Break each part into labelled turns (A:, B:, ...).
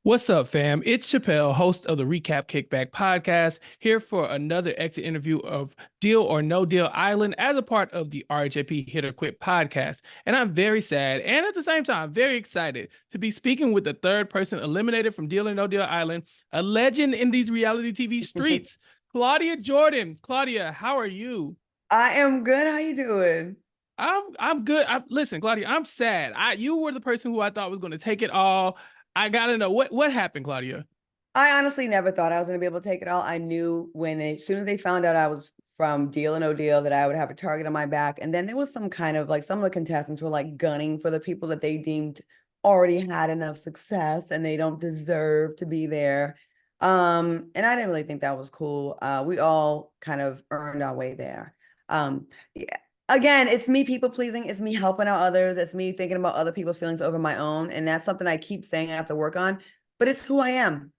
A: What's up, fam? It's Chappell, host of the RHAP Kickback podcast, here for another exit interview of Deal or No Deal Island as a part of the RHAP Hit or Quit podcast. And I'm very sad and at the same time very excited to be speaking with the third person eliminated from Deal or No Deal Island, a legend in these reality TV streets, Claudia Jordan. Claudia, how are you?
B: I am good. How you doing?
A: I'm good. Listen, Claudia, I'm sad. You were the person who I thought was going to take it all. I gotta know what happened, Claudia.
B: I honestly never thought I was going to be able to take it all. I knew as soon as they found out I was from Deal or No Deal that I would have a target on my back. And then there was some kind of like some of the contestants were like gunning for the people that they deemed already had enough success and they don't deserve to be there. And I didn't really think that was cool. We all kind of earned our way there. Yeah. Again, it's me people pleasing. It's me helping out others. It's me thinking about other people's feelings over my own. And that's something I keep saying I have to work on, but it's who I am.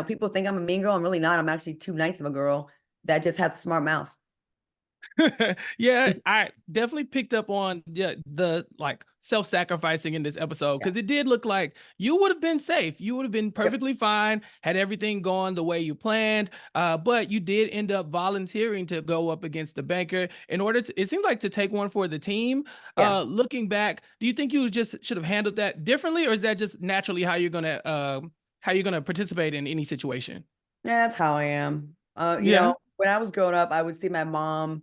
B: People think I'm a mean girl. I'm really not. I'm actually too nice of a girl that just has a smart mouth.
A: Yeah, I definitely picked up on the like self-sacrificing in this episode
B: Yeah.
A: because it did look like you would have been safe. You would have been
B: Yep.
A: perfectly fine, had everything gone the way you planned. But you did end up volunteering to go up against the banker in order to, it seemed like to take one for the team.
B: Yeah.
A: Looking back, do you think you just should have handled that differently, or is that just naturally how you're gonna participate in any situation?
B: That's how I am.
A: Yeah.
B: When I was growing up, I would see my mom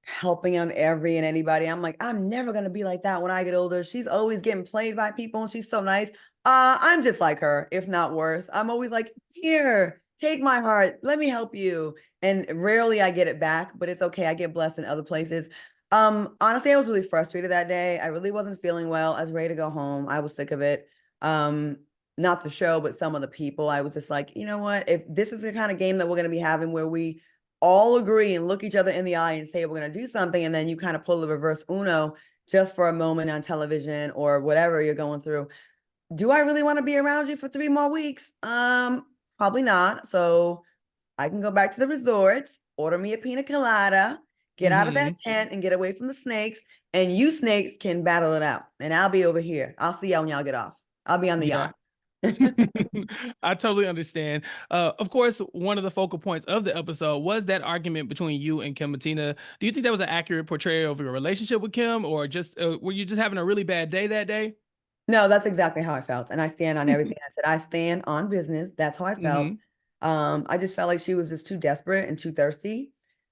B: helping out every and anybody. I'm like, I'm never gonna be like that when I get older. She's always getting played by people and she's so nice. I'm just like her, if not worse. I'm always like, here, take my heart, let me help you. And rarely I get it back, but it's okay. I get blessed in other places. Honestly, I was really frustrated that day. I really wasn't feeling well. I was ready to go home. I was sick of it. Um, Not the show, but some of the people. I was just like, you know what? If this is the kind of game that we're going to be having where we all agree and look each other in the eye and say we're going to do something, and then you kind of pull the reverse Uno just for a moment on television or whatever you're going through. Do I really want to be around you for 3 more weeks? Probably not. So I can go back to the resorts, order me a pina colada, get out of that
A: Mm-hmm.
B: tent and get away from the snakes. And you snakes can battle it out. And I'll be over here. I'll see y'all when y'all get off. I'll be on the
A: Yeah.
B: yacht.
A: I totally understand. Of course, one of the focal points of the episode was that argument between you and Kim Matina. Do you think that was an accurate portrayal of your relationship with Kim, or just were you just having a really bad day that day?
B: No, that's exactly how I felt. And I stand on everything I said. I stand on business. That's how I felt.
A: Mm-hmm.
B: I just felt like she was just too desperate and too thirsty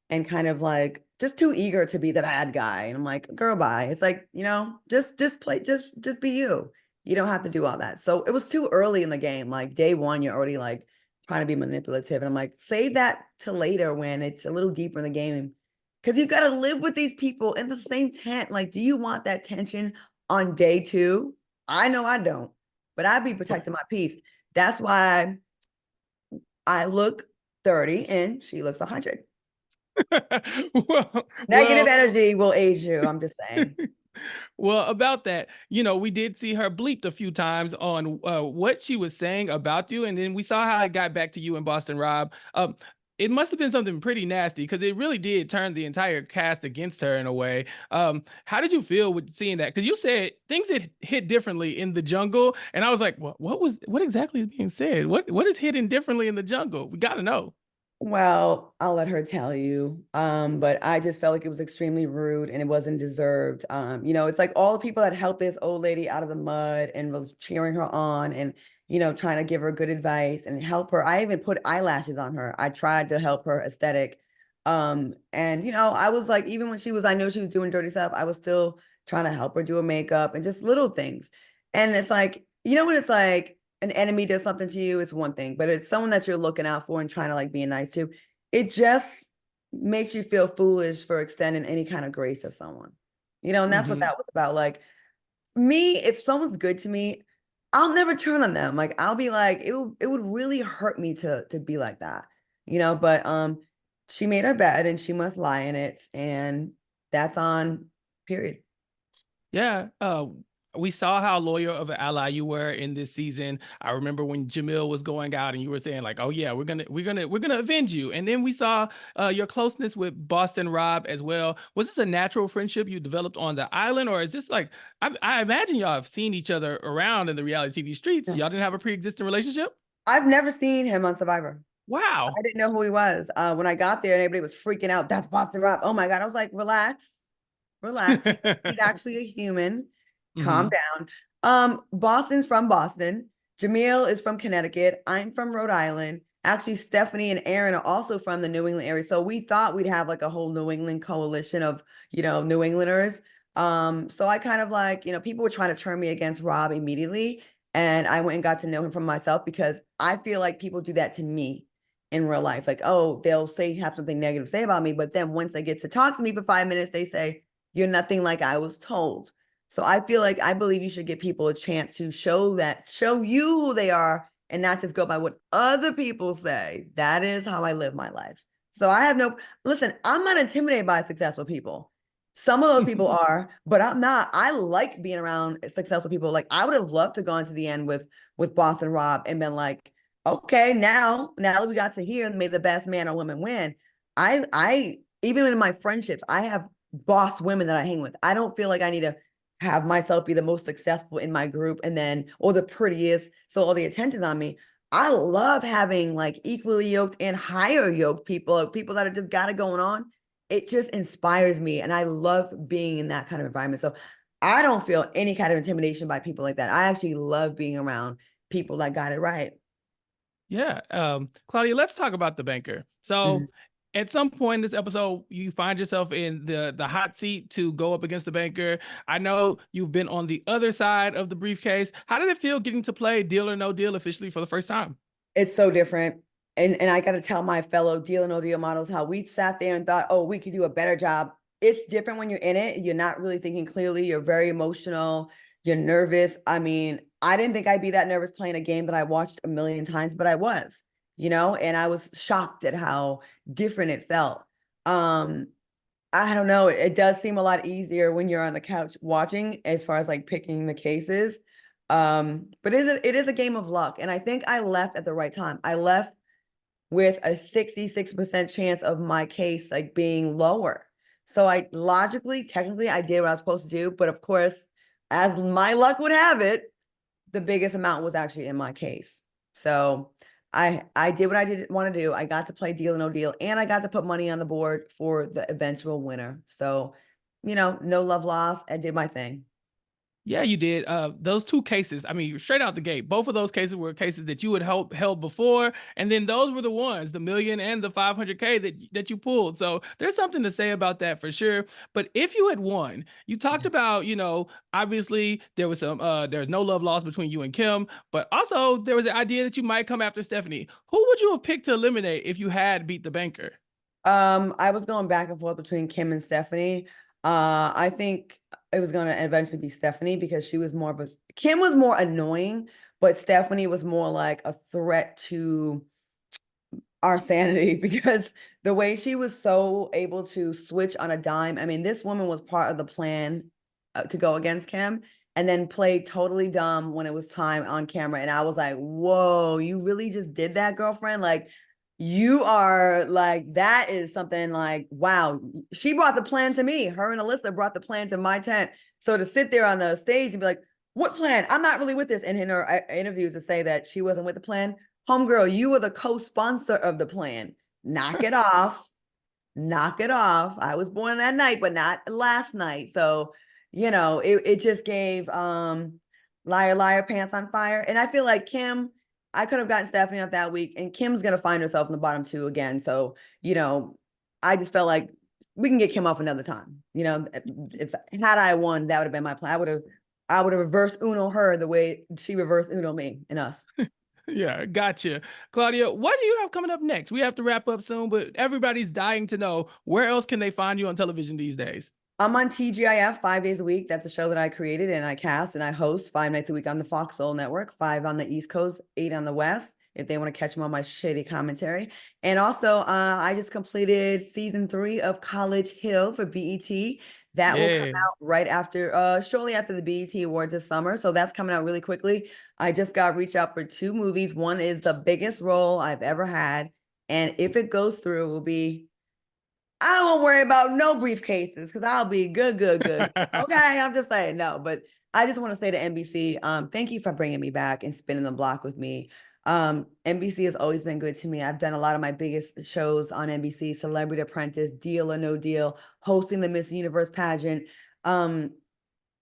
B: and kind of like just too eager to be the bad guy. And I'm like, girl, bye. It's like, just play, just be you. You don't have to do all that. So it was too early in the game. Like day one, you're already like trying to be manipulative. And I'm like, save that to later when it's a little deeper in the game. Cause you got to live with these people in the same tent. Like, do you want that tension on day two? I know I don't, but I'd be protecting my peace. That's why I look 30 and she looks 100.
A: well,
B: Negative
A: well,
B: energy will age you. I'm just saying.
A: well, about that, we did see her bleeped a few times on what she was saying about you, and then we saw how it got back to you and Boston Rob. It must have been something pretty nasty because it really did turn the entire cast against her in a way. How did you feel with seeing that? Because you said things had hit differently in the jungle, and I was like, what exactly is being said? What is hitting differently in the jungle? We got to know.
B: Well, I'll let her tell you. But I just felt like it was extremely rude and it wasn't deserved. It's like all the people that helped this old lady out of the mud and was cheering her on and trying to give her good advice and help her. I even put eyelashes on her. I tried to help her aesthetic. And I was like, even when I know she was doing dirty stuff, I was still trying to help her do her makeup and just little things. And it's like, what it's like an enemy does something to you, it's one thing, but it's someone that you're looking out for and trying to like be nice to. It just makes you feel foolish for extending any kind of grace to someone, and that's what
A: Hmm.
B: that was about. Like me, if someone's good to me, I'll never turn on them. Like I'll be like, it would really hurt me to be like that, but she made her bed and she must lie in it, and that's on period.
A: Yeah. We saw how loyal of an ally you were in this season. I remember when Jamil was going out and you were saying like, "Oh yeah, we're gonna avenge you." And then we saw your closeness with Boston Rob as well. Was this a natural friendship you developed on the island, or is this like I imagine y'all have seen each other around in the reality TV streets?
B: Yeah.
A: Y'all didn't have a pre-existing relationship?
B: I've never seen him on Survivor. I
A: Wow.
B: didn't know who he was. When I got there and everybody was freaking out, that's Boston Rob. Oh my God. I was like, relax, relax. He's actually a human. Calm
A: Hmm.
B: down. Boston's from Boston. Jamil is from Connecticut. I'm from Rhode Island. Actually, Stephanie and Aaron are also from the New England area. So we thought we'd have like a whole New England coalition of, New Englanders. So I kind of like, people were trying to turn me against Rob immediately. And I went and got to know him for myself because I feel like people do that to me in real life. Like, oh, they'll have something negative to say about me. But then once they get to talk to me for 5 minutes, they say, you're nothing like I was told. So I feel like I believe you should give people a chance to show you who they are and not just go by what other people say. That is how I live my life. So listen, I'm not intimidated by successful people. Some of those people are, but I'm not. I like being around successful people. Like I would have loved to go into the end with Boston Rob and been like, okay, now that we got to hear, may the best man or woman win. I even in my friendships, I have boss women that I hang with. I don't feel like I need to have myself be the most successful in my group or the prettiest, so all the attention's on me. I love having like equally yoked and higher yoked people that have just got it going on. It just inspires me, and I love being in that kind of environment. So I don't feel any kind of intimidation by people like that. I actually love being around people that got it right.
A: Yeah. Claudia, let's talk about the banker. So
B: Mhm.
A: at some point in this episode, you find yourself in the hot seat to go up against the banker. I know you've been on the other side of the briefcase. How did it feel getting to play Deal or No Deal officially for the first time?
B: It's so different. And I got to tell my fellow deal and no deal models how we sat there and thought, oh, we could do a better job. It's different when you're in it. You're not really thinking clearly. You're very emotional. You're nervous. I mean, I didn't think I'd be that nervous playing a game that I watched a million times, but I was, and I was shocked at how different it felt. Um, I don't know. It does seem a lot easier when you're on the couch watching as far as like picking the cases. But it is a game of luck. And I think I left at the right time. I left with a 66% chance of my case like being lower. So technically, I did what I was supposed to do. But of course, as my luck would have it, the biggest amount was actually in my case. So I did what I did want to do. I got to play Deal or No Deal, and I got to put money on the board for the eventual winner. So, no love lost. I did my thing.
A: Yeah, you did. Those two cases, I mean, straight out the gate, both of those cases were cases that you had held before, and then those were the ones, the million and the 500K that you pulled. So there's something to say about that for sure. But if you had won, you talked about, obviously there's no love lost between you and Kim, but also there was the idea that you might come after Stephanie. Who would you have picked to eliminate if you had beat the banker?
B: I was going back and forth between Kim and Stephanie. I think it was gonna eventually be Stephanie because Kim was more annoying, but Stephanie was more like a threat to our sanity because the way she was so able to switch on a dime. I mean, this woman was part of the plan to go against Kim and then played totally dumb when it was time on camera. And I was like, whoa, you really just did that, girlfriend? Like, you are like, that is something like, wow. She brought the plan to me. Her and Alyssa brought the plan to my tent. So to sit there on the stage and be like, what plan? I'm not really with this. And in her interviews to say that she wasn't with the plan. Homegirl, you were the co-sponsor of the plan. Knock it off. Knock it off. I was born that night, but not last night. So, it just gave liar, liar, pants on fire. And I feel like Kim, I could have gotten Stephanie up that week, and Kim's gonna find herself in the bottom two again. So, I just felt like we can get Kim off another time. If had I won, that would have been my plan. I would have reversed Uno her the way she reversed Uno me and us.
A: Yeah, gotcha. Claudia, what do you have coming up next? We have to wrap up soon, but everybody's dying to know where else can they find you on television these days?
B: I'm on TGIF 5 days a week. That's a show that I created and I cast and I host 5 nights a week on the Fox Soul Network, 5 on the East Coast, 8 on the West, if they want to catch me on my shady commentary. And also, I just completed season 3 of College Hill for BET. That will come
A: Yeah.
B: out right after, shortly after the BET Awards this summer. So that's coming out really quickly. I just got reached out for 2 movies. One is the biggest role I've ever had. And if it goes through, it will be, I won't worry about no briefcases because I'll be good, good, good. Okay, I'm just saying no, but I just want to say to NBC, thank you for bringing me back and spinning the block with me. NBC has always been good to me. I've done a lot of my biggest shows on NBC: Celebrity Apprentice, Deal or No Deal, hosting the Miss Universe pageant. Deal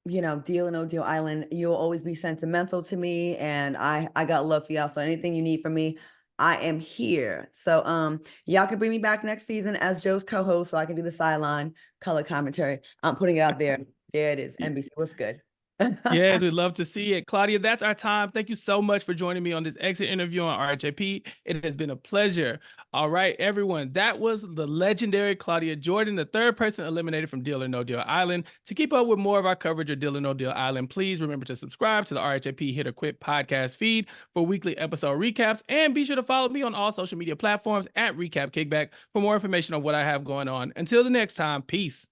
B: or No Deal Island. You'll always be sentimental to me, and I got love for y'all. So anything you need from me, I am here. So y'all can bring me back next season as Joe's co-host so I can do the sideline color commentary. I'm putting it out there. There it is. NBC, what's good?
A: Yes, we'd love to see it. Claudia, that's our time. Thank you so much for joining me on this exit interview on RHAP. It has been a pleasure. All right, everyone. That was the legendary Claudia Jordan, the third person eliminated from Deal or No Deal Island. To keep up with more of our coverage of Deal or No Deal Island, please remember to subscribe to the RHAP Hit or Quit podcast feed for weekly episode recaps. And be sure to follow me on all social media platforms at Recap Kickback for more information on what I have going on. Until the next time, peace.